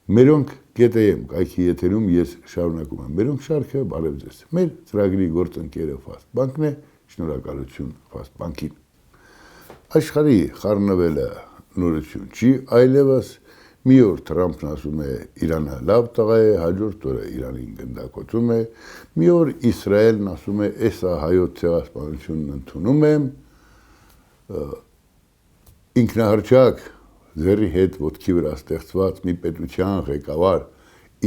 Մերոնք գետեեմ կայքի եթերում ես շարունակում եմ մերոնք շարքը բարև ձեզ մեր ծրագրի գործընկերը Fast Bank-ն է շնորհակալություն Fast Bank-ին աշխարհի խառնվելը նորություն չի այլևս մի օր Թրամփն ասում է Իրանը լավ տղա է հաջորդ օրը Իրանին գնդակոծում է մի օր Իսրայելն ասում է էսա հայոց ցեղասպանությունն ընդունում եմ ինքնահարճակ ձերի հետ ոտքի վրա ստեղծված մի պետության ղեկավար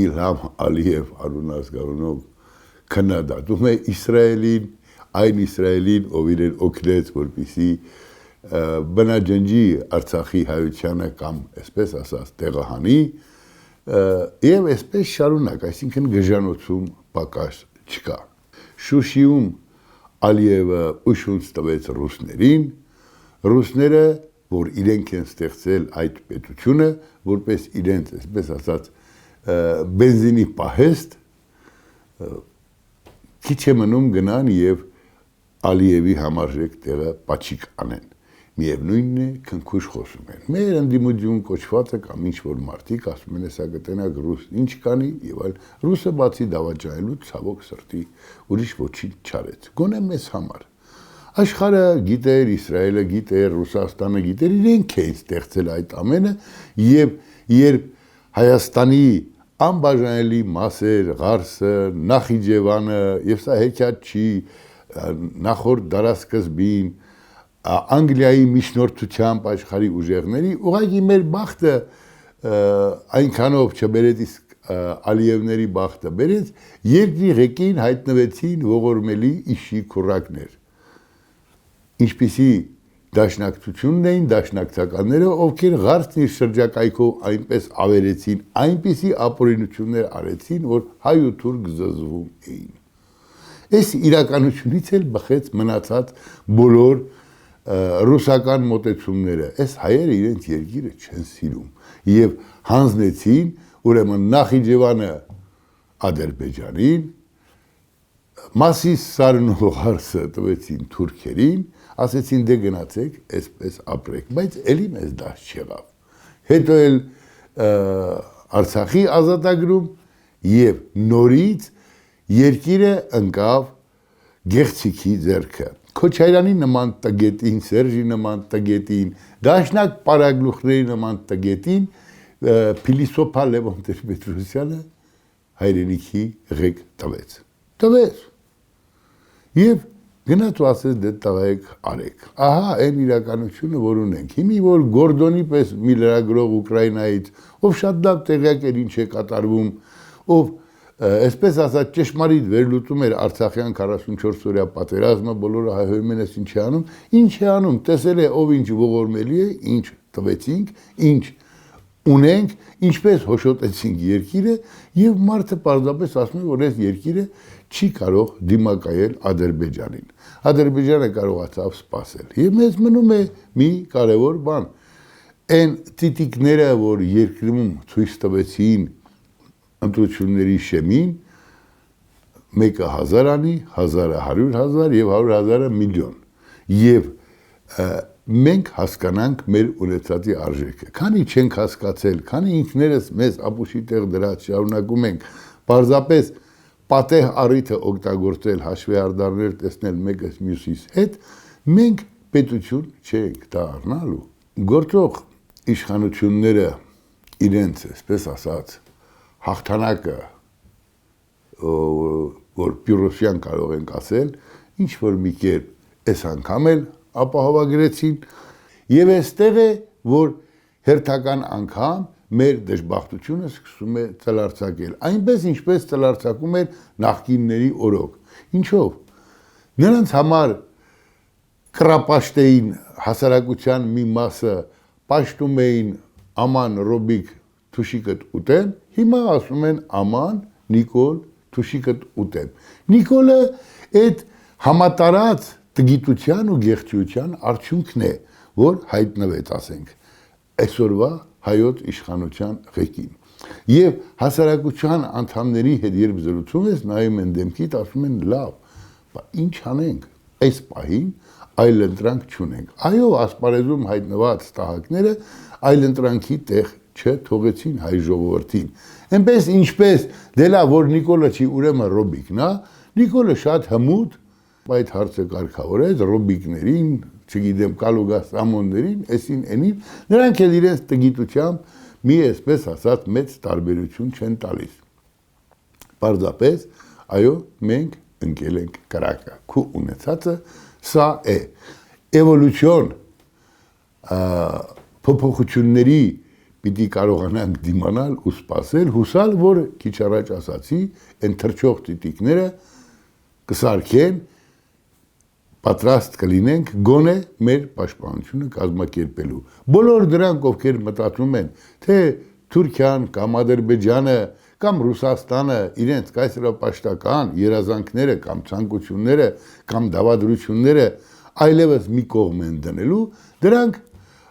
Իլհամ Ալիև արունազգանունով քննադատում է Իսրայելին, այն Իսրայելին, ով իրեն օգնեց, որպեսզի բնաջնջի Արցախի հայությանը կամ այսպես ասած տեղահանի եւ այսպես շարունակ, այսինքն գժանոցում պակաս չկա։ Շուշիում Ալիևը ուշունց տվեց ռուսներին, ռուսները որ իրենք են ստեղծել այդ պետությունը, որպես իրենց, այսպես ասած, բենզինի պահեստ, քիչ է մնում գնան եւ Ալիևի համարժեք տեղը պաչիկ անեն։ Միևնույնն է, քնքուշ խոսում են։ Մեր ընդդիմություն կոչվածը կամ ինչ-որ մարդիկ ասում են, հեսա գտնակ ռուս ինչ կանի եւ այլ ռուսը բացի դավաճանելու ցավոք սրտի ուրիշ ոչինչ չարեց։ Գոնե մեզ համար Աշխարհը գիտեր, Իսրայելը գիտեր, Ռուսաստանը գիտեր, իրենք էին ստեղծել այդ ամենը եւ երբ Հայաստանի անբաժանելի մասեր, Ղարսը, Նախիջևանը եւ սա հեքիաթ չի, նախորդ դարասկզբին Անգլիայի միջնորդությամբ աշխարհի ուժեղների ուղղակի մեր բախտը այնքանով չբերեց իսկ Ալիևների բախտը բերեց, երկրի ղեկին հայտնվեցին ողորմելի իշի քուրակներ ինչպիսի դաշնակցությունն էին դաշնակցականները, ովքեր Ղարսն իր շրջակայքով այնպես ավերեցին, այնպիսի ապօրինություններ արեցին, որ հայ ու թուրք զզվում էին։ Այս իրականությունից էլ բխեց մնացած բոլոր ռուսական մոտեցումները։ Այս հայերը իրենց երկիրը չեն սիրում եւ հանձնեցին ուրեմն Նախիջևանը Ադրբեջանին, Մասիսարն ու Ղարսը տվեցին թուրքերին, ասեցին դե գնացեք, այսպես ապրեք, բայց էլի մեզ դաշ չեղավ։ Հետո էլ Արցախի ազատագրում եւ նորից երկիրը ընկավ գեղցիքի ձեռքը։ Քոչարյանի նման տգետին, Սերժի նման տգետին, դաշնակ պարագլուխների նման տգետին փիլիսոփա Լևոն Տեր-Պետրոսյանը հայրենիքի ղեկ տվեց։ Եվ գնաց ու ասեց դե տղայեք արեք։ Ահա այն իրականությունը, որ ունենք։ Հիմի որ Գորդոնի պես մի լրագրող Ուկրաինայից, ով շատ լավ տեղյակ էր ինչ է կատարվում, ով այսպես ասած ճշմարիտ վերլուծում էր Արցախյան 44 օրյա պատերազմը, բոլորը հայհոյում են ինչ է անում, ինչ է անում, տեսել է ով ինչ ողորմելի է, ինչ տվեցինք, ինչ ունենք, ինչպես հոշոտեցինք երկիրը եւ մարդը պարզապես ասում է, որ այս երկիրը չի կարող դիմակայել Ադրբեջանին։ Ադրբեջանը կարողացավ սպասել։ Եվ մեզ մնում է մի կարևոր բան։ Այն տիտիկները, որ երկրում ցույց տվեցին ընտրությունների շեմին, մեկը 1000 անի, 1000-ը 100,000 եւ 100,000-ը միլիոն։ Եվ մենք հասկանանք մեր ունեցածի արժեքը։ Քանի չենք հասկացել, քանի ինքներս մեզ ապուշի տեղ դրած շարունակում ենք, պարզապես պատեհ առիթը օգտագործել հաշվի արդարներ տեսնել մեկս մյուսից հետ, մենք պետություն չենք դառնալու։ Գործող իշխանությունները իրենց, այսպես ասած, հաղթանակը, որ Պյուրոսյան կարող ենք ասել, ինչ որ մի կերպ այս անգամ էլ ապահովագրեցին եւ այստեղ է, որ հերթական անգամ մեր դժբախտությունը սկսում է ծլարձակել, այնպես ինչպես ծլարձակում էր նախկինների օրոք։ Ինչով։ Նրանց համար կրապաշտեին հասարակության մի մասը պաշտում էին աման Ռոբիկ թուշիկդ ուտեմ, հիմա ասում են աման Նիկոլ թուշիկդ ուտեմ։ Նիկոլը այդ համատարած տգիտության ու գեղեցության արդյունքն է, որ հայտնվեց, ասենք, այսօրվա հայոց իշխանության ղեկին։ Եվ հասարակության անդամների հետ երբ զրուցում ես, նայում են դեմքիդ, ասում են լավ, ինչ անենք, այս պահին այլընտրանք չունենք։ Այո, ասպարեզում հայտնված տահակները այլընտրանքի տեղ չթողեցին հայ ժողովրդին։ Այնպես ինչպես դե լավ որ Նիկոլը չի ուրեմն Ռոբիկն է, Նիկոլը շատ հմուտ այդ հարցը կարգավորեց Ռոբիկներին, չգիտեմ Կալուգաս Ամոններին, այսին այնին, նրանք էլ իրենց տգիտությամբ մի այսպես ասած մեծ տարբերություն չեն տալիս։ Պարզապես, այո, մենք ընկել ենք կրակը, քու ունեցածը սա է։ Էվոլյուցիոն փոփոխությունների պիտի կարողանանք դիմանալ ու սպասել, հուսալ, որ քիչ առաջ ասացի, այն թրջող տիտիկները կսարքեն, պատրաստ կլինենք գոնե մեր պաշտպանությունը կազմակերպելու։ Բոլոր դրանք, ովքեր մտածում են, թե Թուրքիան կամ Ադրբեջանը կամ Ռուսաստանը իրենց կայսերապաշտական երազանքները կամ ցանկությունները կամ դավադրությունները այլևս մի կողմ են դնելու, դրանք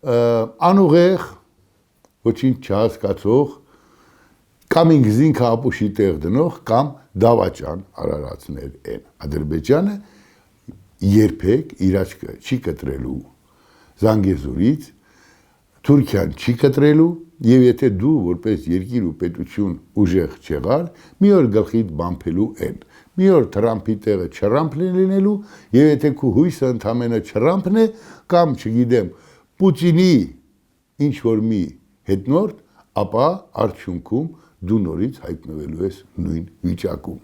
անուղեղ, ոչինչ չհասկացող, կամ ինքզինքը ապուշի տեղ դնող կամ դավաճան արարածներ են։ Ադրբեջանը երբեք իր աչքը չի կտրելու Զանգեզուրից, Թուրքիան չի կտրելու, եւ եթե դու որպես երկիր ու պետություն ուժեղ չեղար, մի օր գլխիդ բամփելու են, մի օր Թրամփի տեղը Չրամփն է լինելու, եւ եթե քու հույսը ընդամենը Չրամփն է, կամ չգիտեմ, Պուտինի ինչ որ մի հետնորդ, ապա արդյունքում դու նորից հայտնվելու ես նույն վիճակում։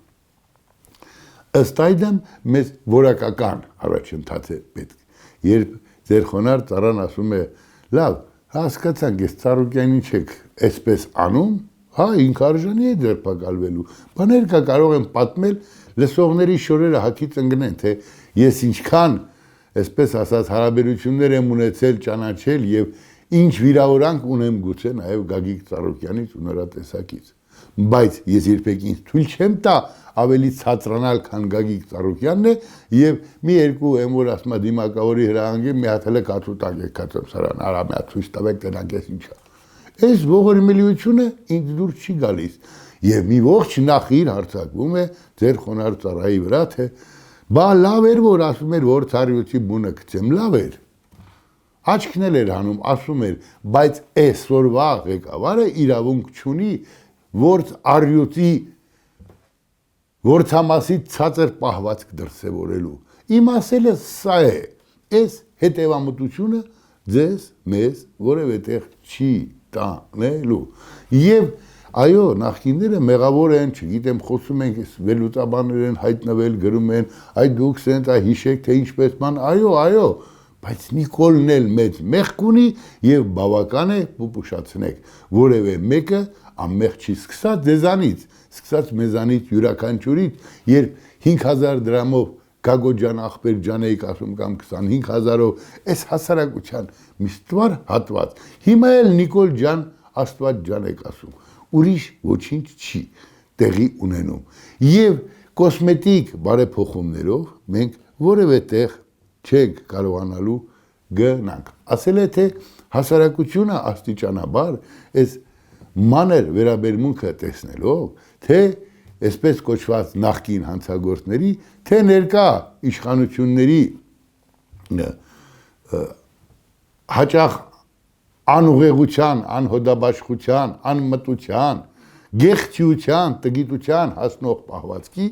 Ըստ այդմ մեզ որակական առաջընթաց է պետք։ Երբ ձեր խոնարհ ծառան ասում է, լավ, հասկացանք, ես Ծառուկյանին չեք այսպես անում, հա, ինքարժանի է ձերբակալվելու։ Բաներ կա կարող են պատմել, լսողների շորերը հագից ընկնեն, թե ես ինչքան, այսպես ասած, հարաբերություններ եմ ունեցել, ճանաչել եւ ինչ վիրավորանք ունեմ գուցե նաեւ Գագիկ Ծառուկյանից ու նրա տեսակից։ Բայց ես երբեք ինձ թույլ չեմ տա ավելի ցածրանալ, քան Գագիկ Ծառուկյանն է եւ մի երկու եմ որ ասում եմ դիմակավորի հրահանգի մի հատ հələ կաթու տակ է կացում սրան, արա մի հատ ցույց տվեք տնանք ես ինչա։ Այս ողորմելիությունը ինձ դուր չի գալիս եւ մի ողջ նախիր հարցակվում է ձեր խոնարհ ծառայի վրա, թե բա լավ էր որ ասում էր որ ցարյոցի բունը գցեմ, լավ էր։ Աչքն էր հանում, ասում էր, բայց այսօրվա ղեկավարը իրավունք չունի որց արյուցի որցամասի ցածր պահվածք դրսևորելու։ Իմ ասելը սա է, այս հետևամտությունը ձեզ մեզ որևէ տեղ չի տանելու։ Եվ այո, նախկինները մեղավոր են, չգիտեմ, խոսում ենք, վերլուծաբաններ են հայտնվել, գրում են, այ դուք սենց հիշեք, թե ինչպես բան, այո, բայց Նիկոլն էլ մեծ մեղք ունի եւ բավական է պուպուշացնեք, որևէ մեկը անմեղ չի սկսած ձեզանից, սկսած մեզանից յուրաքանչյուրից, երբ 5000 դրամով Գագոջան ախպեր ջան էիք ասում կամ 25000-ով, այս հասարակության մի ստվար հատված, հիմա էլ Նիկոլ ջան, Աստված ջան եք ասում, ուրիշ ոչինչ չի տեղի ունենում, եւ կոսմետիկ բարեփոխումներով մենք որևէ տեղ չենք կարողանալու գնանք, ասել է թե հասարակությունը աստիճանաբար այս մանր վերաբերմունքը տեսնելով, թե այսպես կոչված նախկին հանցագործների, թե ներկա իշխանությունների հաճախ անուղեղության, անհոդաբաշխության, անմտության, գեղեցկության, տգիտության հասնող պահվածքի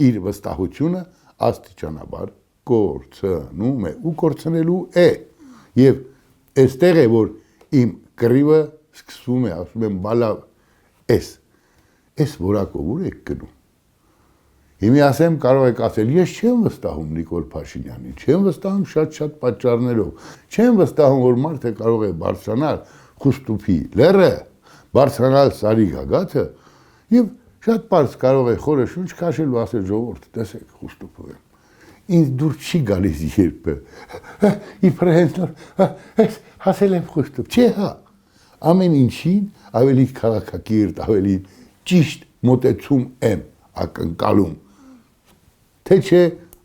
իր վստահությունը աստիճանաբար կորցնում է ու կորցնելու է եւ այստեղ է որ իմ կռիվը սկսվում է, ասում եմ, բալավ, այս որակով ուր եք գնում։ Հիմի ասեմ, կարող եք ասել, ես չեմ վստահում Նիկոլ Փաշինյանին, չեմ վստահում շատ պատճառներով, չեմ վստահում, որ մարդը կարող է բարձրանալ Խուստուփի լեռը, բարձրանալ Սարի գագաթը եւ շատ բարձ կարող է խորը շունչ քաշել ու ասել ժողովուրդ, տեսեք Խուստուփը։ Ինձ դուր չի գալիս երբը։ Իբր հենց նոր հասել եմ Խուստուփ, չէ՞ հա։ Ամեն ինչին ավելի քաղաքակիրթ, ավելի ճիշտ մոտեցում եմ ակնկալում։ Թե չէ,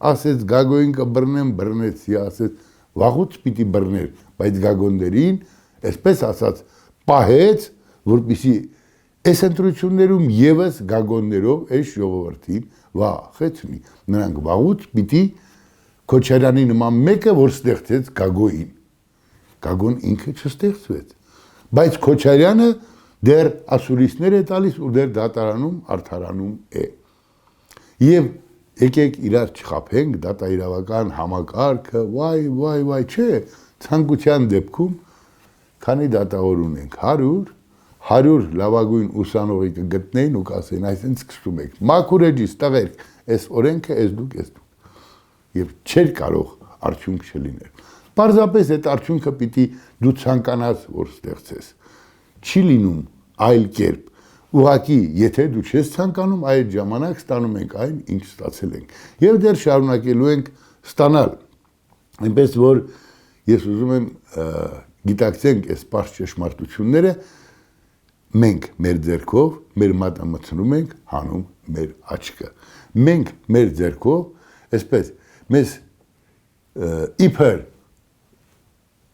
ասեց Գագոին կբռնեմ, բռնեցի, ասեց վաղուց պիտի բռներ, բայց Գագոներին, այսպես ասած, պահեց, որպեսզի այս ընտրություններում եւս Գագոններով այս ժողովրդին վախեցնի։ Նրանք վաղուց պիտի Քոչարյանի նման մեկը, որ ստեղծեց Գագոին։ Գագոն ինքը չստեղծվեց։ Բայց Քոչարյանը դեռ ասուրիստներ է տալիս ու դեռ դատարանում արդարանում է։ Եվ եկեք իրար չխաբենք, դատաիրավական համակարգը, վայ, չէ, ցանկության դեպքում քանի դատավոր ունենք 100 լավագույն ուսանողի կգտնեին ու կասեին, այսինքն սկսում եք, մաքուր էջից տղերք, այս օրենքը, այս դուք։ Եվ չէր կարող արդյունք չլիներ։ Պարզապես այդ արդյունքը պիտի դու ցանկանաս, որ ստեղծես։ Չի լինում այլ կերպ։ Ուղղակի, եթե դու չես ցանկանում, այդ ժամանակ ստանում ենք այն, ինչ ստացել ենք։ Եվ դեռ շարունակելու ենք ստանալ։ Այնպես որ ես ուզում եմ գիտակցենք այս պարզ ճշմարտությունները, մենք մեր ձեռքով մեր մատը մտցնում ենք, հանում մեր աչքը։ Մենք մեր ձեռքով, այսպես, մեզ իբր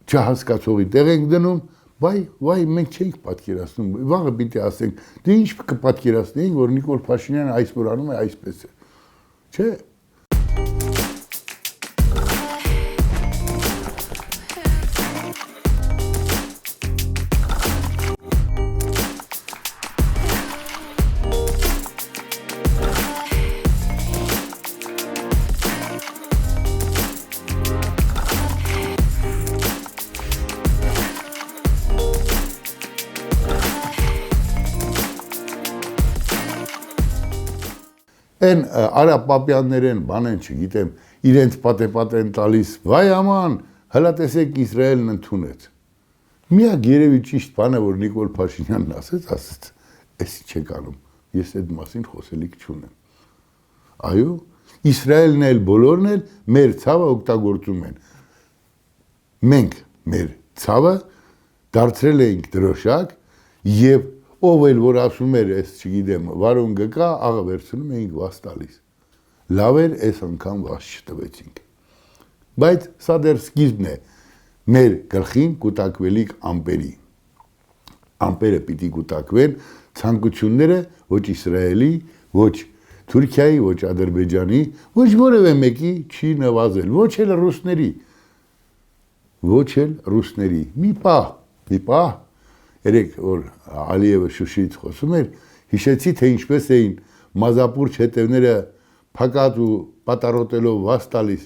չհասկացողի տեղ ենք դնում, վայ, մենք չենք պատկերացնում, վաղը պիտի ասենք, դե ինչ կպատկերացնեինք, որ Նիկոլ Փաշինյանը այս որ անում է, այսպես է, չէ։ Են Արա Պապյաններեն բանեն չգիտեմ, իրենց պատեպատ են տալիս, վայ աման, հլա տեսեք Իսրայելն ընդունեց։ Միակ երևի ճիշտ բանը, որ Նիկոլ Փաշինյանն ասեց, էս չեք անում, ես այդ մասին խոսելիք չունեմ։ Այո, Իսրայելն էլ բոլորն էլ մեր ցավը օգտագործում են։ Մենք մեր ցավը դարձրել էինք դրոշակ եւ ով էլ որ ասում էր, ես չգիտեմ, վարուն գկա, աղը վերցնում էինք վաս տալիս։ Լավ էր, այս անգամ վաս չտվեցինք։ Բայց սա դեռ սկիզբն է մեր գլխին կուտակվելիք ամպերի։ Ամպերը պիտի կուտակվեն ցանկությունները ոչ Իսրայելի, ոչ Թուրքիայի, ոչ Ադրբեջանի, ոչ որևէ մեկի չի նվազել, ոչ էլ ռուսների։ Մի պահ երեք որ Ալիևը Շուշիից խոսում էր, հիշեցի, թե ինչպես էին մազապուրջ հետևները փակած ու պատառոտելով վաս տալիս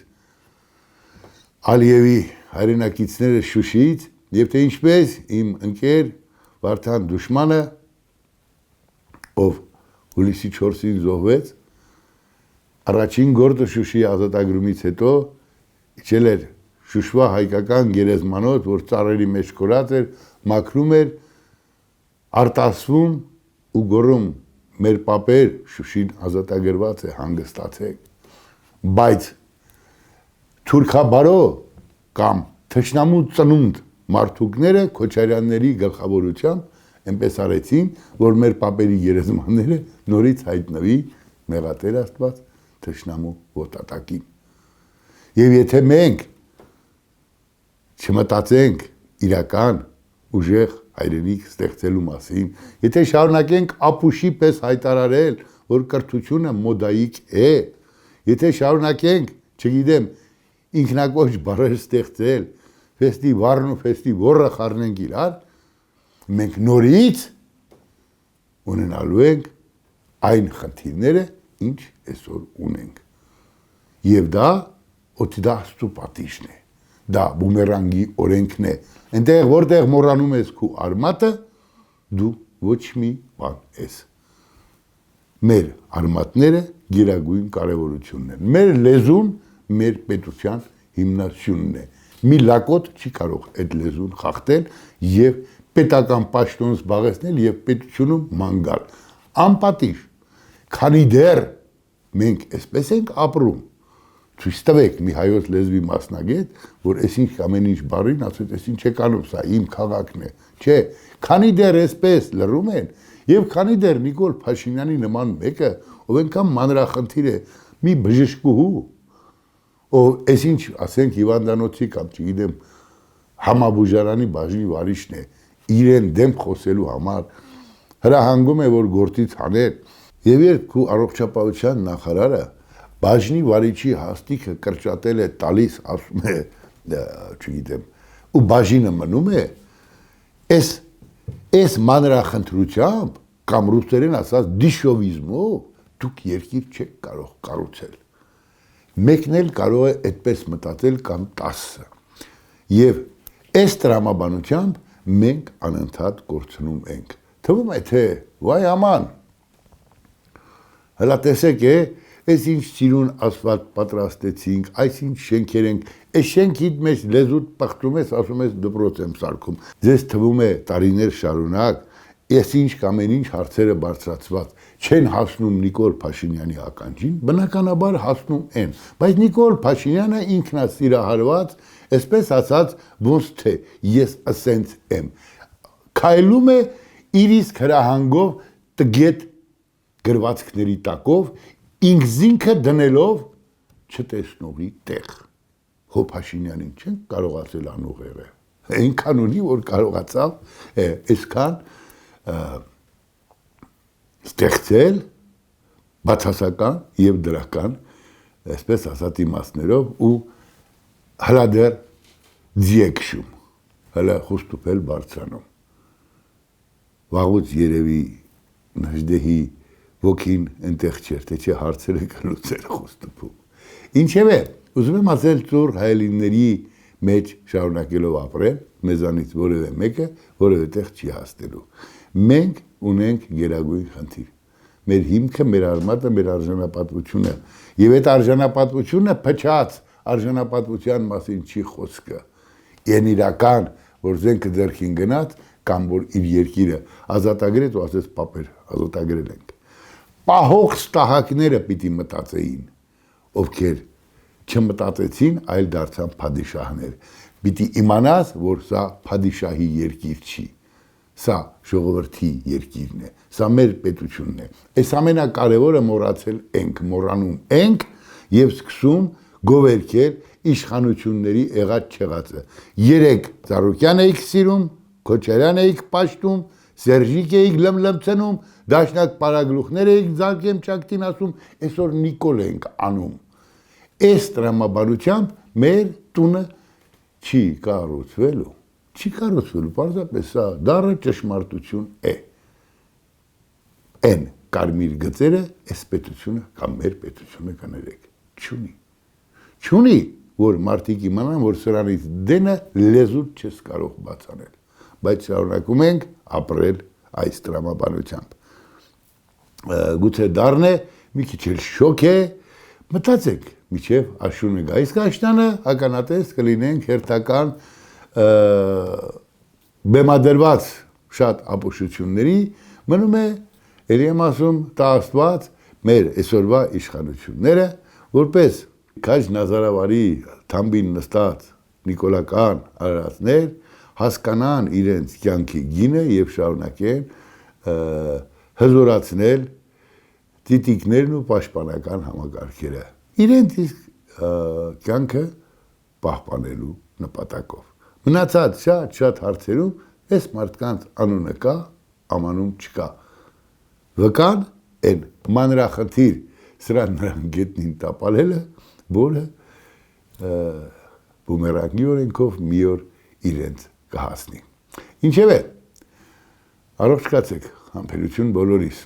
Ալիևի հայրենակիցները Շուշիից, եւ թե ինչպես իմ ընկեր Վարդան Դուշմանը, ով հուլիսի 4-ին զոհվեց, առաջին գործը Շուշիի ազատագրումից հետո իջել էր Շուշվա հայկական գերեզմանոց, որ ծառերի մեջ կորած էր, մաքրում էր, արտասվում ու գոռում մեր պապեր Շուշին ազատագրված է, հանգստացեք։ Բայց թուրքաբարո կամ թշնամու ծնունդ մարդուկները Քոչարյանների գլխավորությամբ այնպես արեցին, որ մեր պապերի գերեզմանները նորից հայտնվի մեղատեր Աստված թշնամու ոտատակին։ Եվ եթե մենք չմտածենք իրական ուժեղ հայրենիք ստեղծելու մասին, եթե շարունակենք ապուշի պես հայտարարել, որ կրթությունը մոդայիկ է, եթե շարունակենք, չգիտեմ, ինքնակոչ բառեր ստեղծել, ֆեստիվարն ու ֆեստիվորը խառնենք իրար, մենք նորից ունենալու ենք այն խնդիրները, ինչ այսօր ունենք։ Եվ դա օտիդաստու պատիժն է, դա բումերանգի օրենքն է, այնտեղ որտեղ մոռանում ես քու արմատը, դու ոչ մի բան ես։ Մեր արմատները գերագույն կարևորությունն են։ Մեր լեզուն մեր պետության հիմնասյունն է։ Մի լակոտ չի կարող այդ լեզուն խախտել եւ պետական պաշտոն զբաղեցնել եւ պետությունում ման գալ։ Անպատիժ, քանի դեռ մենք այսպես ենք ապրում, ցույց տվեք մի հայոց լեզվի մասնագետ, որ այսինչ ամեն ինչ բառին ասեց, այսինչ եք անում, սա իմ քաղաքն է։ Չէ, քանի դեռ այսպես լռում են եւ քանի դեռ Նիկոլ Փաշինյանի նման մեկը, ով այնքան մանրախնդիր է, մի բժշկուհու, ով այսինչ ասենք հիվանդանոցի կամ չգիտեմ համաբուժարանի բաժնի վարիչն է, իրեն դեմ խոսելու համար հրահանգում է, որ գործից հանել։ Եվ երբ քու առողջապահության նախարարը բաժնի վարիչի հաստիքը կրճատել է տալիս, ասում է, չգիտեմ, ու բաժինը մնում է, այս Այս մանրախնդրությամբ կամ ռուսերեն ասած դիշովիզմով դուք երկիր չեք կարող կառուցել։ Մեկն էլ կարող է այդպես մտածել կամ 10-ը։ Եվ այս տրամաբանությամբ մենք անընդհատ կորցնում ենք։ Թվում է թե վայ աման։ Հələ տեսեք է, այս ինչ սիրուն ասֆալտ պատրաստեցինք, այս ինչ շենքեր ենք, այս շենքիդ մեջ լեզուդ պղտում ես, ասում ես դպրոց եմ սարքում։ Ձեզ թվում է տարիներ շարունակ, այս ինչ կամ ինչ հարցերը բարձրացված չեն հասնում Նիկոլ Փաշինյանի ականջին, բնականաբար հասնում են, բայց Նիկոլ Փաշինյանը ինքնասիրահարված, այսպես ասած, ոնց թե ես ասենց եմ, քայլում է իր իսկ հրահանգով տգետ գրվածքների տակով, ինքզինքը դնելով չտեսնողի տեղ։ Հո Փաշինյանին չեն կարողացել անուղեղը։ Այնքան ունի, որ կարողացավ այսքան ստեղծել բացասական եւ դրական, այսպես ասած իմաստներով ու հլա դեռ ձիեկշում, հլա խուստուփել բարձրանում։ Վաղուց երևի Նժդեհի ոգին այնտեղ չէր, թե չէ հարցերը գլուծեր խուստուփում։ Ինչևէ, ուզում եմ ասել ծուռ հայելիների մեջ շարունակելով ապրել, մեզանից որևէ մեկը որևէ տեղ չի հասնելու։ Մենք ունենք գերագույն խնդիր։ Մեր հիմքը, մեր արմատը, մեր արժանապատվությունը, եւ այդ արժանապատվությունը փչած արժանապատվության մասին չի խոսքը։ Այն իրական, որ զենքը ձեռքին գնաց, կամ որ իր երկիրը ազատագրեց ու ասեց պապեր, ազատագրել ենք։ Պահող ստահակները պիտի մտածեին, ովքեր չմտածեցին, այլ դարձան փադիշահներ։ Պիտի իմանաս, որ սա փադիշահի երկիր չի։ Սա ժողովրդի երկիրն է, սա մեր պետությունն է։ Այս ամենակարևորը մոռացել ենք, մոռանում ենք եւ սկսում գովերքել իշխանությունների եղած չեղածը։ 3 Ծառուկյան էիք սիրում, Քոչարյան էիք պաշտում, Սերժիկ էիք լմլմցնում, դաշնակ պարագլուխներ էիք ձարգեմ ճակտին ասում, այսօր Նիկոլ ենք անում։ Այս տրամաբանությամբ մեր տունը չի կառուցվելու, պարզապես սա դառը ճշմարտություն է։ Այն կարմիր գծերը այս պետությունը կամ մեր պետությունը կներեք, չունի, որ մարդիկ իմանան, որ սրանից դենը լեզուտ չես կարող բացանել, բայց շարունակում ենք ապրել այս տրամաբանությամբ։ Գուցե դառն է, մի քիչ էլ շոկ է, մտածեք, միջև աշունը գա, իսկ աշնանը ականատես կլինենք հերթական բեմադրված շատ ապուշությունների, մնում է, ելի եմ ասում, տա Աստված մեր այսօրվա իշխանությունները, որպես քաջ Նազարավարի թամբին նստած նիկոլական արարածներ հասկանան իրենց կյանքի գինը եւ շարունակեն հզորացնել տիտիկներն ու պաշտպանական համակարգերը իրենց իսկ կյանքը պահպանելու նպատակով։ Մնացած շատ հարցերում այս մարդկանց անունը կա, ամանում չկա։ Վկան են մանրախնդիր սրան նրան գետնին տապալելը, որը բումերանգի օրենքով մի օր իրենց կհասնի։ Ինչևէ, առողջ կացեք, համբերություն բոլորիս։